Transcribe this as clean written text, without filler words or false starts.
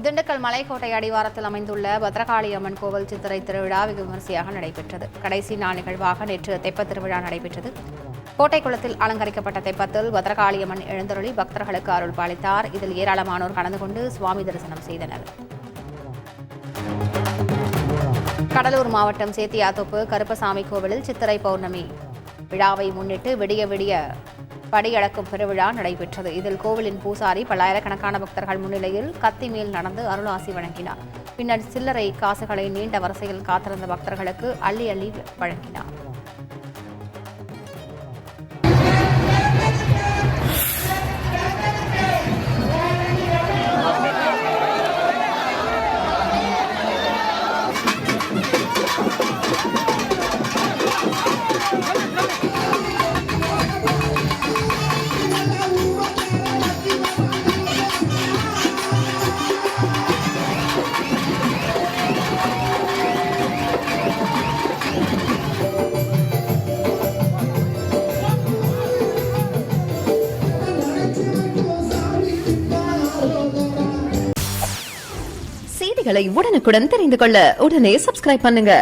திண்டுக்கல் மலைக்கோட்டை அடிவாரத்தில் அமைந்துள்ள பத்ரகாளி அம்மன் கோவில் சித்திரை திருவிழா வெகு விமரிசையாக நடைபெற்றது. கடைசி நாள் நிகழ்வாக நேற்று தெப்பத் திருவிழா நடைபெற்றது. கோட்டை குளத்தில் அலங்கரிக்கப்பட்ட தெப்பத்தில் பத்ரகாளி அம்மன் எழுந்தருளி பக்தர்களுக்கு அருள் பாலித்தார். இதில் ஏராளமானோர் கலந்து கொண்டு சுவாமி தரிசனம் செய்தனர். கடலூர் மாவட்டம் சேத்தியாத்தோப்பு கருப்பசாமி கோவிலில் சித்திரை பௌர்ணமி விழாவை முன்னிட்டு விடிய விடிய படியளக்கும் பெருவிழா நடைபெற்றது. இதில் கோவிலின் பூசாரி பல்லாயிரக்கணக்கான பக்தர்கள் முன்னிலையில் கத்தி மேல் நடந்து அருளாசி வழங்கினார். பின்னர் சில்லறை காசுகளை நீண்ட வரிசையில் காத்திருந்த பக்தர்களுக்கு அள்ளி அள்ளி வழங்கினார். செய்திகளை உடனுக்குடன் தெரிந்து கொள்ள உடனே சப்ஸ்கிரைப் பண்ணுங்க.